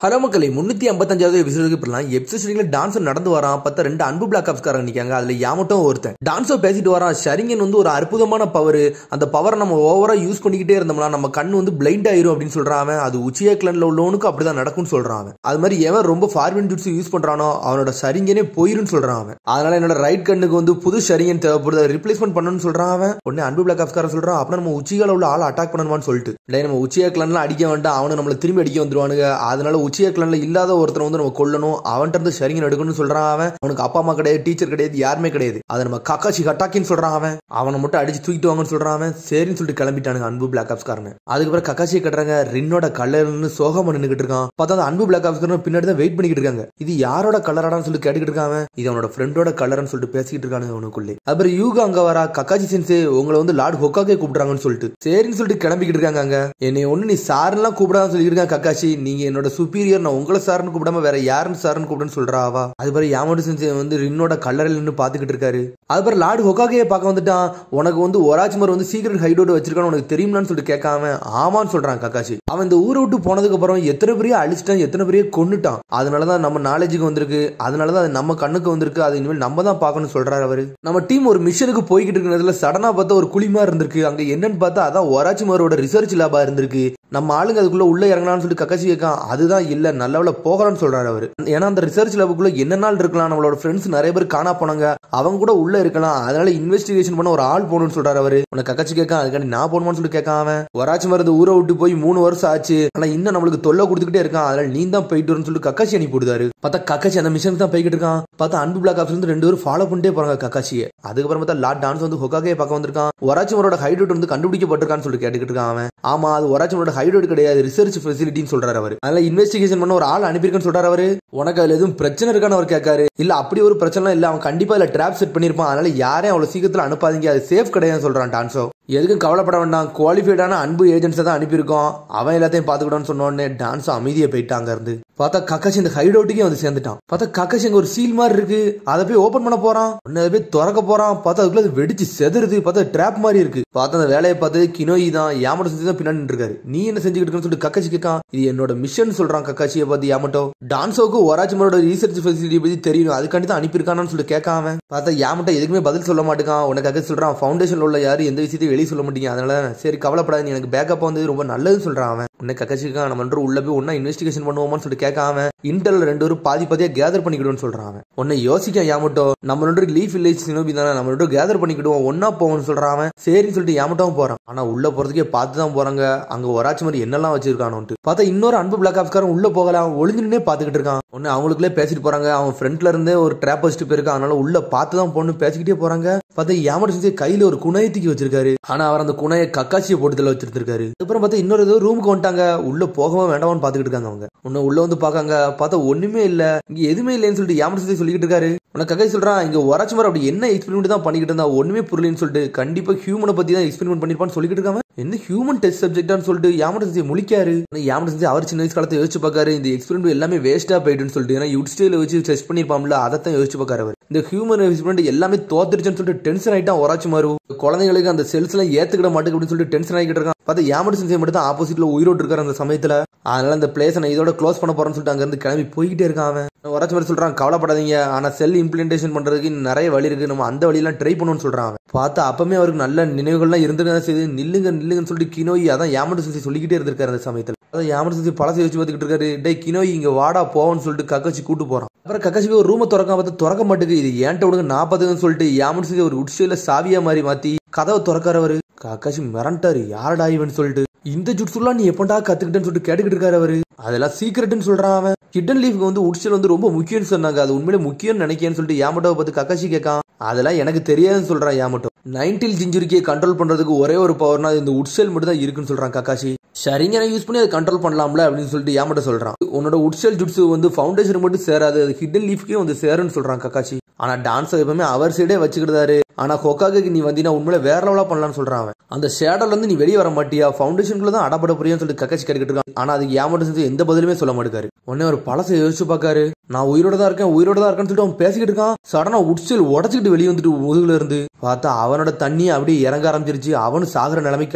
Hello மக்களே 355வது எபிசோடுக்கு போறலாம். எபிசோட்ல டான்ஸோ நடந்து வரான். பார்த்தா ரெண்டு அன்பு பிளாக் ஆப்ஸ்காரங்க நிக்காங்க. அதுல யாமட்டும் ஒருத்தன் டான்ஸோ பேசிட்டு வரான். ஷரிங்கன் வந்து ஒரு அற்புதமான பவர். அந்த பவரை நம்ம ஓவரா யூஸ் பண்ணிக்கிட்டே இருந்தோம்னா நம்ம கண்ணு வந்து பிளைண்ட் ஆயிரும் அப்படின்னு சொல்றான். அது உச்சியா கிளன்ல உள்ளவனுக்கு அப்படிதான் நடக்கும்னு சொல்றான். அது மாதிரி எவன் ரொம்ப ஃபார்வர்ட் ஜூட்ஸ் யூஸ் பண்றானோ அவனோட ஷரிங்கனே போயிருன்னு சொல்றான். அதனால என்னோட ரைட் கண்ணுக்கு வந்து புது ஷரிங்கன் தேவைப்படுது, ரிப்ளேஸ்மெண்ட் பண்ணணும்னு சொல்றான். உடனே அன்பு பிளாக் ஆப்ஸ்காரன் சொல்றான், அப்படின்னா நம்ம உச்சிகால உள்ள ஆள் அட்டாக் பண்ணணுமான்னு சொல்லிட்டு நம்ம உச்சியா கிளன்ல அடிக்க வேண்டாம், அவனை நம்மள திரும்பி அடிக்க வந்துருவானுங்க. அதனால உச்சியா கிளன்ல இல்லாத ஒருத்தர் வந்து நம்ம கொல்லணும், அவன்கிட்ட இருந்து ஷரிங்கன் எடுக்கணும்னு சொல்றான். அவனுக்கு அப்பா அம்மா கிடையாது, டீச்சர் கிடையாது, யாருமே கிடையாது. அதை நம்ம கக்காஷி ஹட்டாக்கின்னு சொல்றான். அவனை மட்டும் அடிச்சு தூக்கிட்டு வாங்கன்னு சொல்றான். சரின்னு சொல்லிட்டு கிளம்பிட்டானுங்க அன்பு பிளாக் ஆப்ஸ்காரன். அதுக்கப்புறம் கக்காசியை கட்டுறாங்க. ரின்னோட கலர்னு சோகமா நின்னுகிட்டு இருக்கான். பார்த்தா அந்த அன்பு பிளாக் ஆப்ஸ்காரன் பின்னாடி தான் வெயிட் பண்ணிக்கிட்டு இருக்காங்க. இது யாரோட கலராடான்னு சொல்லி கேட்டுக்கிட்டு இருக்காங்க. இது அவனோட ஃப்ரெண்டோட கலர்னு சொல்லிட்டு பேசிக்கிட்டு இருக்கானுங்க அவனுக்குள்ளே. அப்புறம் யூகா அங்க வரா. கக்காசி சென்சே உங்களை வந்து லார்ட் ஹொக்காகே கூப்பிடுறாங்கன்னு சொல்லிட்டு சரின்னு சொல்லிட்டு கிளம்பிக்கிட்டு இருக்காங்க. அங்க என்னை ஒண்ணு நீ சாருலாம் கூப்பிடான்னு சொல்லியிருக்காங்க கக்காசி. நீங்க என்னோட சுப்பீரியர், நான் உங்களை சாருன்னு கூப்பிடாம வேற யாருன்னு சாருன்னு கூப்பிடுன்னு சொல்றாவா. அதுபோல யாமோட்டோ சென்சே வந்து ரின்னோட கல்லறையில் நின்று பாத்துக்கிட்டு இருக்காரு. அதுபோல லார்ட் ஹொக்காகே பார்க்க வந்துட்டான். உனக்கு வந்து ஒராச்சிமர் வந்து சீக்கிரம் ஹைடோட் வச்சிருக்கான்னு உனக்கு தெரியும்னு சொல்லிட்டு கேட்காம ஆமான்னு சொல்றான் கக்காசி. அவன் இந்த ஊரை விட்டு போனதுக்கு அப்புறம் எத்தனை பேரையும் அழிச்சிட்டான், எத்தனை பேரையும் கொன்னுட்டான். அதனாலதான் நம்ம நாலேஜுக்கு வந்திருக்கு, அதனாலதான் அது நம்ம கண்ணுக்கு வந்திருக்கு, அது இனிமேல் நம்ம தான் பார்க்கணும்னு சொல்றாரு அவரு. நம்ம டீம் ஒரு மிஷனுக்கு போய்கிட்டு இருக்கிறதுல சடனா பார்த்தா ஒரு குழிமா இருந்திருக்கு. அங்க என்னன்னு பார்த்தா அதான் ஒராச்சிமரோட ரிசர்ச் லேபா இருந்திருக்கு. நம்ம ஆளுங்க அதுக்குள்ள உள்ள இறங்கலாம்னு சொல்லிட்டு கக்காசி கேட்கான். அதுதான் இல்ல, நல்லவள போகலான்னு சொல்றாரு அவரு. ஏன்னா அந்த ரிசர்ச் லேபுக்குள்ள என்ன நாள் இருக்கலாம், நம்மளோட ஃப்ரெண்ட்ஸ் நிறைய பேர் காணா போனாங்க, அவங்க கூட உள்ள இருக்கலாம், அதனால இன்வெஸ்டிகேஷன் பண்ண ஒரு ஆள் போகணும்னு சொல்றாரு அவரு. உனக்கு கக்காசி கேட்கான், அதுக்காண்டி நான் போகணுமான்னு சொல்லி கேட்கான். ஒராச்சிமர் இந்த ஊரை விட்டு போய் 3 வருஷம் ஆச்சு, ஆனா இன்னும் நம்மளுக்கு தொல்லை கொடுத்துக்கிட்டே இருக்கான், அதனால நீ தான் போயிட்டு வரும்னு சொல்லிட்டு கக்காசி அனுப்பி விடுதாரு. பார்த்தா கக்காசி அந்த மிஷனுக்கு தான் போய்கிட்டு இருக்கான். பார்த்தா அன்பு பிளாக் ஆப்ஸ் வந்து 2 பேரும் ஃபாலோ பண்ணிட்டே போறாங்க கக்காசியை. அதுக்கப்புறம் பார்த்தா லார்ட் டான்ஸ் வந்து ஹொக்காகே பார்க்க வந்திருக்கான். ஒராச்சிமரோட ஹைடோட் வந்து கண்டுபிடிக்கப்பட்டிருக்கான்னு சொல்லிட்டு கேட்டுக்கிட்டு இருக்கான். ஆமா, அது ஒராச்சிமரோட ஹைடோட் கிடையாது, ரிசர்ச் ஃபெசிலிட்டின்னு சொல்றாரு அவரு. அதனால இன்வெஸ்டிகேஷன் பண்ண ஒரு ஆள் அனுப்பியிருக்கேன்னு சொல்றாரு அவரு. உனக்கு அதுல எதுவும் பிரச்சனை இருக்கான்னு அவர் கேட்காரு. இல்ல அப்படி ஒரு பிரச்சனை இல்ல, அவன் கண்டிப்பா இல்ல ட்ராப் செட் பண்ணிருப்பான், அதனால யாரையும் அவ்வளவு சீக்கிரத்துல அனுப்பாதீங்க, அது சேஃப் கிடையாது சொல்றான் டான்ஸோ. எதுக்கும் கவலைப்பட வேண்டாம், குவாலிஃபைடான அன்பு ஏஜென்ட்ஸை தான் அனுப்பியிருக்கோம், அவன் எல்லாத்தையும் பாத்துக்கிட்டோன்னு சொன்னோடனே டான்ஸோ அமைதியை போயிட்டாங்க இருந்து. பார்த்தா கக்காசி இந்த ஹைட் அவுட்டுக்கே வந்து சேர்ந்துட்டான். பார்த்தா கக்காசி அங்க ஒரு சீல் மாதிரி இருக்கு, அதை போய் ஓபன் பண்ண போறான். அதை போய் திறக்க போறான். பார்த்தா அதுக்குள்ள வெடிச்சு செதறுது. பார்த்தா ட்ராப் மாதிரி இருக்கு. பார்த்தா அந்த வேலையை பார்த்து கினோயி தான் யாமட்டோ செஞ்சு தான் பின்னாடி இருக்காரு. நீ என்ன செஞ்சுக்கிட்டு இருக்கன்னு சொல்லிட்டு கக்காசி கேட்கான். இது என்னோட மிஷன் சொல்றான் கக்காசியை பார்த்து யாமட்டோ. டான்ஸோக்கு ஒராச்சிமரோட ரிசர்ச் ஃபெசிலிட்டி பத்தி தெரியும், அதுக்காண்டி தான் அனுப்பியிருக்கானு சொல்லி கேட்காம. பார்த்தா யாமட்டோ எதுக்குமே பதில் சொல்ல மாட்டேங்கான். உனக்காக சொல்றான், ஃபவுண்டேஷன்ல உள்ள யாரும் எந்த விஷயத்தையும் வெளியே சொல்ல மாட்டீங்க, அதனால சரி கவலைப்படாது, எனக்கு பேக்கப் வந்து ரொம்ப நல்லதுன்னு சொல்றான் அவன். உன்னை கக்காசிக்கான், நம்ம உள்ள போய் ஒன்னா இன்வெஸ்டிகேஷன் பண்ணுவோமான்னு சொல்லிட்டு கேட்காம இன்டர்ல 2 பேரும் பாதி பாதியா கேதர் பண்ணிக்கிடுவோம்னு சொல்றான். உன்னை யோசிக்க யாமட்டோ, நம்ம 2 லீஃப் வில்லேஜ் சினோபி தானே, நம்ம 2 கேதர் பண்ணிக்கிடுவோம், ஒன்னா போவோம்னு சொல்றான். சரின்னு சொல்லிட்டு யாமட்டோவும் போறான். ஆனா உள்ள போறதுக்கே பார்த்து தான் போறாங்க. அங்க ஒராச்சிமர் என்னெல்லாம் வச்சிருக்கானு பார்த்தா இன்னொரு அன்பு பிளாக் ஆப்ஸ்காரன் உள்ள போகலாம், ஒளிஞ்சு நின்னே பாத்துக்கிட்டு இருக்கான். ஒன்னு அவங்களுக்குள்ளே பேசிட்டு போறாங்க. அவன் ஃப்ரண்ட்ல இருந்தே ஒரு ட்ராப் வச்சுட்டு போயிருக்கான், அதனால உள்ள பார்த்து தான் போன்னு பேசிக்கிட்டே போறாங்க. பார்த்தா யாமட்டோ செஞ்சு கையில ஒரு குணையை தூக்கி வச்சிருக்காரு. ஆனா அவர் அந்த குணையை கக்காசியை போட்டுல வச்சிருக்காரு. அதுக்கப்புறம் பார்த்தா இன்னொரு ஏதோ ரூமுக்கு வந்துட்டாங்க. உள்ள போகவே வேண்டாம்னு பாத்துக்கிட்டு இருக்காங்க அவங்க. உன்ன உள்ள வந்து பாக்காங்க. பார்த்தா ஒண்ணுமே இல்ல, இங்க எதுவுமே இல்லைன்னு சொல்லிட்டு யாமட்டோ சொல்லிக்கிட்டு இருக்காரு. உனக்கு கக்காசி சொல்றான், இங்க ஒராச்சிமர் அப்படி என்ன எக்ஸ்பெரிமெண்ட் தான் பண்ணிக்கிட்டு இருந்தா, ஒண்ணுமே புரியலன்னு சொல்லிட்டு கண்டிப்பா ஹியூமனை பத்தி தான் எக்ஸ்பெரிமெண்ட் பண்ணிருப்பான்னு சொல்லிட்டு இருக்காங்க. என்ன ஹியூமன் டெஸ்ட் சப்ஜெக்டான்னு சொல்லிட்டு யாமட்டோ முழிக்காரு. யாமட்டோ அவர் சின்ன வயசு காலத்தை யோசிச்சு பாக்காரு, இந்த எக்ஸ்பெரிமெண்ட் எல்லாமே வேஸ்டா போயிட்டுன்னு சொல்லிட்டு. ஏன்னா யுட்ஸ்டேல வச்சு டெஸ்ட் பண்ணிருப்பாம்ல, அதைத்தான் யோசிச்சு பாக்காரு அவர். இந்த ஹியூமன் எக்ஸ்பெரிமெண்ட் எல்லாமே தோத்துருச்சுன்னு சொல்லிட்டு டென்ஷன் ஆயிட்டான் ஒராச்சிமாரு. குழந்தைகளுக்கு அந்த செல்ஸ் எல்லாம் ஏத்துக்கிட மாட்டேங்குது அப்படின்னு சொல்லிட்டு டென்ஷன் ஆகிட்டு இருக்கான். பார்த்தா யாமட்டோ சென்சே மட்டும் தான் ஆப்போசிட்ல உயிரோடு இருக்காரு அந்த சமயத்துல. அதனால அந்த பிளேஸ் நான் இதோட க்ளோஸ் பண்ண போறேன்னு சொல்லிட்டு அங்க இருந்து கிளம்பி போய்கிட்டே இருக்கான் அவன். ஒராச்சிமாரு சொல்றான், கவலைப்படாதீங்க, ஆனா செல் இம்ப்ளிமெண்டேஷன் பண்றதுக்கு நிறைய வழி இருக்கு, நம்ம அந்த வழியெல்லாம் ட்ரை பண்ணுவோம்னு சொல்றான். பார்த்தா அப்பமே அவருக்கு நல்ல நினைவுகள்லாம் இருந்துதான் செய்து. நில்லுங்கன்னு சொல்லிட்டு கினோயி அதான் யாமட்டோ சென்சே சொல்லிக்கிட்டே இருந்திருக்காரு அந்த சமயத்துல. அதான் யாமட்டோ சென்சே பழசை யோசிச்சு பார்த்துக்கிட்டு இருக்காரு. டே கினோயி, இங்க வாடா போவோம்னு சொல்லிட்டு கக்காசி கூட்டு போறான். அப்புறம் கக்காசி போய் ஒரு ரூமை திறக்க மாட்டேங்குது. இது ஏன்ட்ட விடுங்க நான் பாத்துக்கன்னு சொல்லிட்டு யாமட்டோ சென்சே ஒரு உட்ஸ்டைல சாவியா மாதிரி மாத்தி கதவை திறக்காரு. கக்காசி மிரண்டாரு, யாரடா இவன் சொல்லிட்டு. இந்த ஜுட்சுலாம் நீ எப்படா கத்துக்கிட்டேன்னு சொல்லிட்டு கேட்டுக்கிட்டு இருக்காரு அவரு. அதெல்லாம் சீக்கிரட்னு சொல்றான் அவன். ஹிடன் லீஃப்க்கு வந்து உட்ஸ்டைல் வந்து ரொம்ப முக்கியம்னு சொன்னாங்க, அது உண்மையிலே முக்கியம்னு நினைக்கிறேன்னு சொல்லிட்டு யாமட்டோவை பார்த்து கக்காசி கேட்கான். அதெல்லாம் எனக்கு தெரியாதுன்னு சொல்றான் யாமட்டோ. 90 ஜிஞ்சுரிக்கியை கண்ட்ரோல் பண்றதுக்கு ஒரே ஒரு பவர்னா இந்த உட்ஸ்டைல் மட்டும் தான் இருக்குன்னு சொல்றான் கக்காசி. ஷரிங்கனை யூஸ் பண்ணி அதை கண்ட்ரோல் பண்ணலாம்ல அப்படின்னு சொல்லிட்டு யாமட்டோ சொல்றான். உன்னோட உட்ஸ்டைல் ஜுட்சு வந்து ஃபவுண்டேஷன் மட்டும் சேராது, அது ஹிடன் லீஃப்க்கே வந்து சேருன்னு சொல்றான் கக்காசி. ஆனா டான்ஸ் எப்பவுமே அவர் சைடே வச்சுக்கிட்டாரு, ஆனா ஹொக்காகேக்கு நீ வந்தீங்கன்னா உண்மையில வேற லெவலா பண்ணலாம்னு சொல்றான் அவன். அந்த ஷேடோல இருந்து நீ வெளியே வர மாட்டியா, ஃபவுண்டேஷனுக்குள்ள தான் அடப்பட புரியும் சொல்லிட்டு கக்காச்சி கேட்டுக்கிட்டு இருக்கான். ஆனா அதுக்கு யாமட்டும் செஞ்சு எந்த பதிலுமே சொல்ல மாட்டாரு. உடனே ஒரு பழசை யோசிச்சு பாக்காரு. நான் உயிரோட தான் இருக்கேன் சொல்லிட்டு அவன் பேசிக்கிட்டு இருக்கான். சடனா உட்சில் உடச்சிக்கிட்டு வெளியே வந்துட்டு முதுகுல இருந்து பார்த்தா அவனோட தண்ணி அப்படியே இறங்க ஆரம்பிச்சிருச்சு. அவனு சாகுற நிலைமைக்கு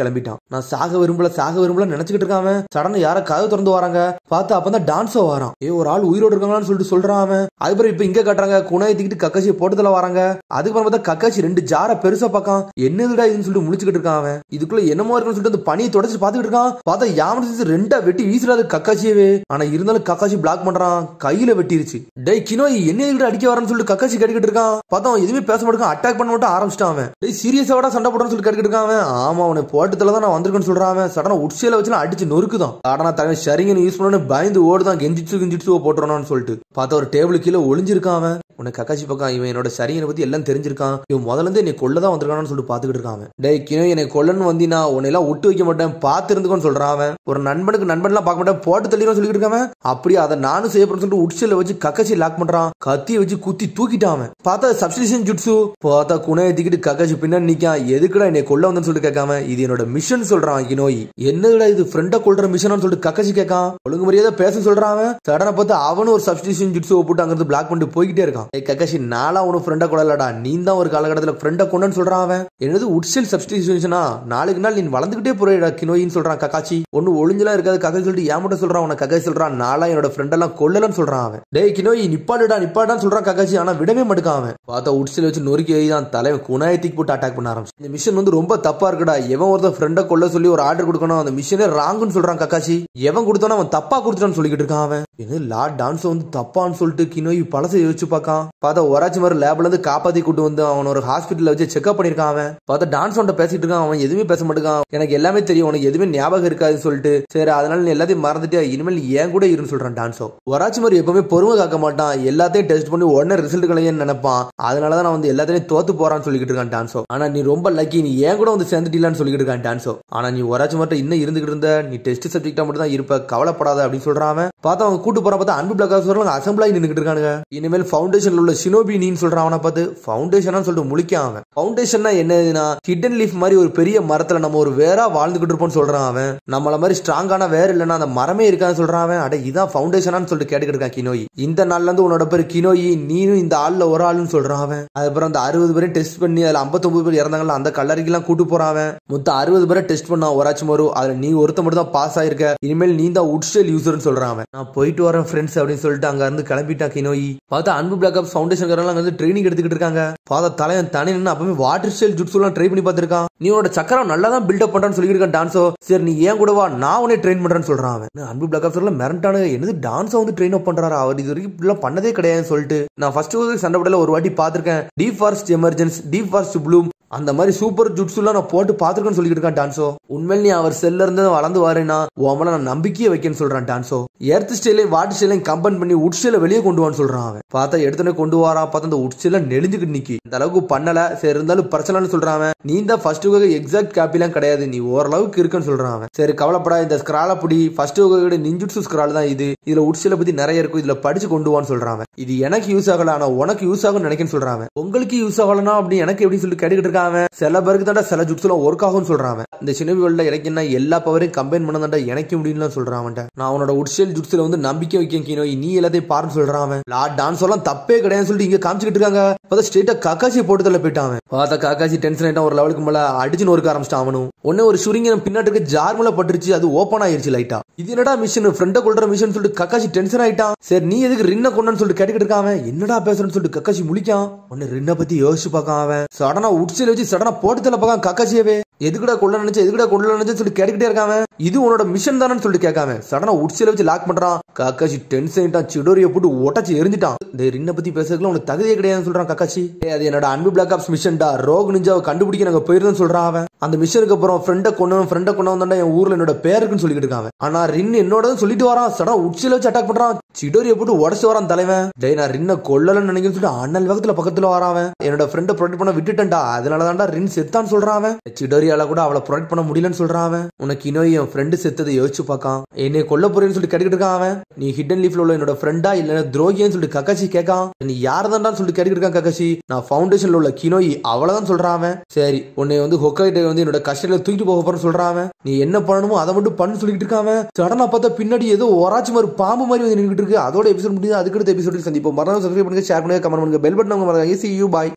கிளம்பிட்டான். நான் சாக விரும்பல நினைச்சுக்கிட்டு இருக்கான். சடனா யார கதவு திறந்து வராங்க. பார்த்தா அப்பதான் டான்ஸோ வரான். ஒரு ஆள் உயிரோடு இருக்காங்களான்னு சொல்லிட்டு சொல்றான் அவன். அதுக்கப்புறம் இப்ப இங்க காட்டுறாங்க குணாயை தூக்கிட்டு கக்காச்சியை போட்டதுல வராங்க. அதுக்கப்புறம் பார்த்தா கக்காச்சி 2 ஜார பெருசா பார்க்கான். என்னதுடா இதுன்னு சொல்லிட்டு முழிச்சுக்கிட்டு இருக்கான் அவன். இதுக்குள்ள என்னமோ இருக்குன்னு சொல்லிட்டு அந்த பனியை தொடச்சு பாத்துக்கிட்டு இருக்கான். பார்த்தா யாமட்டும் 2 வெட்டி வீசுறாது கக்காச்சியவே. ஆனா இருந்தாலும் கக்காச்சி பிளாக் பண்றான். கையில வெட்டிருச்சு. டேய் கினோய் என்ன அடிக்க வரன்னு சொல்லிட்டு கக்காச்சி கேட்டுக்கிட்டு இருக்கான். பார்த்தா அவன் எதுவுமே பேச மாட்டான். அட்டாக் பண்ண மட்டும் ஆரம்பிச்சிட்டான் அவன். டேய் சீரியஸாவடா சண்டை போடுறன்னு சொல்லி கேட்டுக்கிட்டு இருக்கான். ஆமா அவனை போட்டதுல தான் நான் வந்திருக்கேன்னு சொல்றான் அவன். சடனா உட்சியில வச்சு அடிச்சு நொறுக்குதான். ஆனா தகவல் ஷரிங்கன் யூஸ் பண்ணு பயந்து ஓடுதான். கெஞ்சிட்டு போட்டுறான்னு சொல்லிட்டு பார்த்தா ஒரு டேபிள் கீழே ஒளிஞ்சிருக்கான் அவன். உன்னை கக்காச்சி பக்கம் இவன் என்னோட ஷரிங்கனை பத்தி எல்லாம் தெரிஞ்சிருக்கான். இவன் முதல்ல இருந்து என்னை கொல்லதான் வந்திருக்கான்னு சொல்லிட்டு பாத்துக்கிட்டு இருக்கான். டேய் கினோ என்னை கொல்லன்னு வந்தீனா உன்னை எல்லாம் விட்டு வைக்க மாட்டேன் பாத்து இருந்துக்கோன்னு சொல்றான் அவன். ஒரு நண்பனுக்கு நண்பன்லாம் பார்க்க மாட்டேன் போட்டு தள்ளிடும் சொல்லிட்டு இருக்கான். அப்படியே அதை நானும் செய்யப்படுன்னு சொல்லிட்டு உட்சியில வச்சு கக்காச்சி லாக் பண்றான். கத்தியை வச்சு குத்தி தூக்கிட்டான். பார்த்தா சப்ஸ்டிஷன் ஜுட்ஸு. பார்த்தா குணையை தூக்கிட்டு கக்காச்சி பின்னாடி நிக்கான். எதுக்குடா என்னை கொல்ல வந்தேன்னு சொல்லிட்டு கேட்காம இது என்னோட மிஷன் சொல்றான் கினோய். என்னதுடா இது ஃப்ரெண்டை கொல்ற மிஷன் சொல்லிட்டு கக்காச்சி கேட்கான். ஒழுங்கு மரியாதை பேச சொல்றான். சடனா பார்த்து அவனும் ஒரு சப்ஸ்டிஷன் ஜுட்ஸு போட்டு அங்கிருந்து பிளாக் பண்ணிட்டு போய்கிட்டே இருக்கான். கக்காச்சி நாளா உனக்கு ஃப்ரெண்டை கொள்ளலடா நீ தான் ஒரு காலகட்டத்தில் ஃப்ரெண்டை கொண்டன்னு சொல்றான் அவன். என்னது உட்செல் சப்ஸ்டிஷனா நாளுக்கு நாள் நீ வளர்ந்துகிட்டே போறா கினோயின்னு சொல்றான் கக்காச்சி. ஒன்னு ஒளிஞ்சலாம் இருக்காது கக்காச்சி சொல்லிட்டு ஏமாட்ட சொல்றான். உன கக்காச்சி சொல்றான் நாளா என்னோட ஃப்ரெண்ட் எல்லாம் கொல்லலன்னு சொல்றான் அவன். டேய் கினோய் நிப்பாடான்னு சொல்றான் கக்காச்சி. ஆனா விடவே மாட்டான் அவன். பார்த்தா உட்செல் வச்சு நொறுக்கி தான் தலைவன் குணாயத்துக்கு போட்டு அட்டாக் பண்ண ஆரம்பிச்சு. இந்த மிஷன் வந்து ரொம்ப தப்பா இருக்குடா. எவன் ஒருத்தர் ஃப்ரெண்டை கொல்ல சொல்லி ஒரு ஆர்டர் கொடுக்கணும் அந்த மிஷனே ராங்குன்னு சொல்றான் கக்காச்சி. எவன் கொடுத்தானோ அவன் தப்பா கொடுத்துட்டான்னு சொல்லிக்கிட்டு இருக்கான் அவன். என்ன லார்ட் டான்ஸ் வந்து தப்பான்னு சொல்லிட்டு கினோய் பழசை யோசிச்சு பார்க்கான். பார்த்தா ஒராச்சி மாதிரி லேப்ல இருந்து காப்பாத்தி கூட்டு வந்து அவன் ஒரு ஹாஸ்பிட்டல்ல வச்சு செக்அப் பண்ணிருக்கான் அவன். பார்த்தா டான்ஸ் ஒன்ட்ட பேசிட்டு இருக்கான். அவன் எதுவுமே பேச மாட்டான். எனக்கு எல்லாமே தெரியும் உனக்கு எதுவுமே ஞாபகம் இருக்காதுன்னு சொல்லிட்டு சரி அதனால நீ எல்லாத்தையும் மறந்துட்டு இனிமேல் ஏன் கூட இருன்னு சொல்றான் டான்ஸோ. ஒராச்சி மாதிரி எப்பவுமே பொறுமை காக்க மாட்டான். எல்லாத்தையும் டெஸ்ட் பண்ணி உடனே ரிசல்ட் கலையன்னு நினைப்பான். அதனாலதான் நான் வந்து எல்லாத்தையும் தோத்து போறான்னு சொல்லிக்கிட்டு இருக்கான் டான்ஸோ. ஆனா நீ ரொம்ப லக்கி நீ ஏன் கூட வந்து சேர்ந்துட்டீங்கன்னு சொல்லிக்கிட்டு இருக்கான் டான்ஸோ. ஆனா நீ ஒராச்சி மட்டும் இன்னும் இருந்துகிட்டு இருந்த நீ டெஸ்ட் சப்ஜெக்டா மட்டும் தான் இருப்ப கவலைப்படாத அப்படின்னு சொல்றான். பார்த்தா அவங்க கூட்டு போற பார்த்தா அன்பு பிளாக் அசம்பிள் ஆகி நின்னுக்கிட்டு இருக்கானுங்க. இனிமேல் ஃபவுண்டேஷன்ல உள்ள ஷினோபி நீன்னு சொல்றான். அவனை பார்த்து ஃபவுண்டேஷன் சொல்லிட்டு முழிக்கான் அவன். ஃபவுண்டேஷன் என்னதுன்னா ஹிடன் லீஃப் மாதிரி ஒரு பெரிய மரத்துல நம்ம ஒரு வேறா வாழ்ந்துகிட்டு இருப்போம்னு சொல்றான் அவன். நம்மள மாதிரி ஸ்ட்ராங்கான வேற இல்லைன்னா அந்த மரமே இருக்கான்னு சொல்றான் அவன். அட இதான் ஃபவுண்டேஷனான்னு சொல்லிட்டு கேட்டுக்கிட்டு இருக்கான் கினோய். இந்த நாள்ல இருந்து உன்னோட பேர் கினோய் நீனும் இந்த ஆள்ல ஒரு ஆளுன்னு சொல்றான் அவன். அதுக்கப்புறம் அந்த 60 பேரை டெஸ்ட் பண்ணி அதுல 59 பேர் இறந்தாங்கல்ல அந்த கல்லறைக்கு எல்லாம் கூட்டு போறான் அவன். மொத்தம் 60 பேரை டெஸ்ட் பண்ணா ஒராச்சி மாறும். அதுல நீ ஒருத்த மட்டும் தான் பாஸ் ஆயிருக்க. இனிமேல் நீ தான் உட்ஸ்டெல் யூசர்னு சொல்றான் அவன். நான் போயிட்டு வரேன் ஃப்ரெண்ட்ஸ் அப்படின்னு சொல்லிட்டு அங்க இருந்து கிளம்பிட்டான் கினோய். பார்த்தா அன்பு பிளாக் ஆப்ஸ் ஃபவுண்டேஷன் வந்து ட்ரைனிங் எடுத்துக்கிட்டு இருக்காங்க. பார்த்தா தலைவன் தனி நின்று அப்பவே வாட்டர் ஸ்டைல் ஜுட்ஸு எல்லாம் ட்ரை பண்ணி பார்த்திருக்கான். நீ உன்னோட சக்கரம் நல்லா தான் பில்டப் பண்றான்னு சொல்லியிருக்கான் டான்ஸோ. சரி நீ ஏன் கூட வா நான் உன்னை ட்ரெயின் பண்றேன்னு சொல்றான் அவன். அன்பு பிளாக் ஆப்ஸ் மிரண்டானு என்னது டான்ஸோ வந்து ட்ரெயின் அப் பண்றாரு. அவர் இது வரைக்கும் இப்படிலாம் பண்ணதே கிடையாதுன்னு சொல்லிட்டு நான் ஃபர்ஸ்ட் சண்டை போடல ஒரு வாட்டி பாத்திருக்கேன். Deep forest emergence deep forest Bloom அந்த மாதிரி சூப்பர் ஜுட்ஸுலாம் நான் போட்டு பாத்துருக்கேன்னு சொல்லிட்டு இருக்கான் டான்ஸோ. உண்மையில நீ அவர் செல்ல இருந்து வளர்ந்து வாருன்னா உன் நான் நம்பிக்கையை வைக்கன்னு சொல்றான் டான்ஸோ. எர்த் ஸ்டைலையும் வாட்டர் ஸ்டைலையும் கம்பைன் பண்ணி உட் ஸ்டைல வெளியே கொண்டு வான்னு சொல்றான் அவன். பார்த்தா எடுத்துனே கொண்டு வரான். பார்த்தா அந்த உட் ஸ்டைல நெளிஞ்சுக்கிட்டு நிக்கி இந்த அளவுக்கு பண்ணல. சரி இருந்தாலும் பிரச்சனைன்னு சொல்றான் அவன். நீ தான் ஃபர்ஸ்ட் எக்ஸாக்ட் காப்பிலாம் கிடையாது நீ ஓரளவுக்கு இருக்குன்னு சொல்றான் அவன். சரி கவலைப்படா இந்த ஸ்கிரால புடி ஃபர்ஸ்ட் நிஞ்சுட்சு ஸ்கிரால் தான் இது. இதுல உட் ஸ்டைல பத்தி நிறைய இருக்கும் இதுல படிச்சு கொண்டு வான்னு சொல்றான். இது எனக்கு யூஸ் ஆகல ஆனா உனக்கு யூஸ் ஆகும் நினைக்கன்னு சொல்றான். உங்களுக்கு யூஸ் ஆகலனா அப்படி எனக்கு எப்படி சொல்லி கேட்டுக்கிட்டு இருக்கான். சில பேருக்கு தாண்டா சில ஜுட்ஸ்லாம் ஒர்க் ஆகும்னு சொல்றான். இந்த சினோபி வேர்ல்ட்ல எனக்கு என்ன எல்லா பவரையும் கம்பைன் பண்ணதாண்டா எனக்கு முடியும்னு சொல்றான் அவன். நான் உன்னோட உட்ஸ்டைல் ஜுட்ஸ்ல வந்து நம்பிக்கை வைக்க கினோய் நீ எல்லாத்தையும் பாருன்னு சொல்றான் அவன். லார்ட் டான்ஸ் எல்லாம் தப்பே கிடையாதுன்னு சொல்லிட்டு இங்க காமிச்சிட்டு இருக்காங்க. பார்த்தா ஸ்ட்ரெயிட்டா காக்காசி போட்டு தள்ள போயிட்டான். பார்த்தா காக்காசி டென்ஷன் ஆயிட்டான். ஒரு லெவலுக்கு மேல அடிச்சு நொறுக்க ஆரம்பிச்சிட்டான் அவனும். ஒன்னே ஒரு ஷூரிங் பின்னாட்டுக்கு ஜார்மல பட்டுருச்சு. அது ஓபன் ஆயிருச்சு லைட்டா. இது என்னடா மிஷன் ஃப்ரெண்ட கொல்ற மிஷன் சொல்லிட்டு காக்காசி டென்ஷன் ஆயிட்டான். சரி நீ எதுக்கு ரின்ன கொண்டன்னு சொல்லிட்டு கேட்டுக்கிட்டு இருக்கான். என்னடா பேசுறன்னு சொல்லிட்டு காக்காசி முழிக்கான். ஒன்னு ரின்ன பத்தி யோசிச்சு பார்க்கான் அவன். சடனா உட்ஸ்டைல வச்சு சடனா போட்டு தள்ள பார்க்கான் காக்காசியவே. எதுக்குடா கொள்ள நினைச்சு சொல்லி கேட்டுக்கிட்டே இருக்காம. இது உன்னோட மிஷன் தானு சொல்லிட்டு கேட்காம சடனா உட்ஸ்டைல வச்சு லாக் பண்றான். காக்காசி டென்ஷன் ஆயிட்டான். சிடோரிய போட்டு உடச்சு எரிஞ்சிட்டான். இந்த ரின்ன பத்தி பேசுறதுல உனக்கு தகுதியே கிடையாதுன்னு சொல்றான் காக்காசி. அது என்னோட அன்பு பிளாக் ஆப்ஸ் மிஷன்டா ரோக் நிஞ்சாவை கண்டுபிடிக்க நாங்க போயிருந்தோம்னு சொல்றான் அவன். அந்த மிஷனுக்கு அப்புறம் ஃப்ரெண்டை கொண்டு வந்தா என் ஊர்ல என்னோட பேர் இருக்குன்னு சொல்லிட்டு இருக்காங்க. ஆனா ரின் என்னோட சொல்லிட்டு வரான். சடா உச்சில வச்சு அட்டாக் பண்றான். சிடோரியை போட்டு உடச்சு வரான் தலைவன். டேய் நான் ரின்னை கொல்லலன்னு நினைக்கிறேன்னு சொல்லிட்டு அண்ணல் வேகத்துல பக்கத்துல வராவன். என்னோட ஃப்ரெண்டை ப்ரொடெக்ட் பண்ண விட்டுட்டா, அதனாலதான்டா ரின் செத்தான்னு சொல்றான். சிடோரியால கூட அவளை ப்ரொடெக்ட் பண்ண முடியலன்னு சொல்றான். உனக்கு இன்னும் என் ஃப்ரெண்டு செத்ததை யோசிச்சு பார்க்கான். என்னை கொல்ல போறேன்னு சொல்லி கேட்டுக்கிட்டு இருக்கான் அவன். நீ ஹிடன் லீஃப்ல உள்ள என்னோட ஃப்ரெண்டா இல்ல துரோகின்னு சொல்லிட்டு கக்காசி கேட்கான். நீ யாரதான்னு சொல்லிட்டு கேட்டுக்கிட்டு இருக்கான் கக்காசி. நான் ஃபவுண்டேஷன்ல உள்ள கினோயி அவளதான் சொல்றான். சரி உன்னை ஹொக்காய்டே என்னோட கஷ்டத்துல தூக்கிட்டு போக போறேன்னு சொல்றான். நீ என்ன பண்ணணுமோ அதை மட்டும் பண்ணு சொல்லிட்டு இருக்கான். சடனா பார்த்தா பின்னாடி ஏதோ ஒராச்சு மாதிரி பாம்பு மாதிரி வந்து நின்றுட்டு இருக்கு. அதோட எபிசோட் முடியுது. அதுக்கடுத்த எபிசோடில் சந்திப்போம். மறக்காம சப்ஸ்கிரைப் பண்ணுங்க, ஷேர் பண்ணுங்க, கமெண்ட் பண்ணுங்க, பெல் பட்டன் மறக்காம. See you, bye.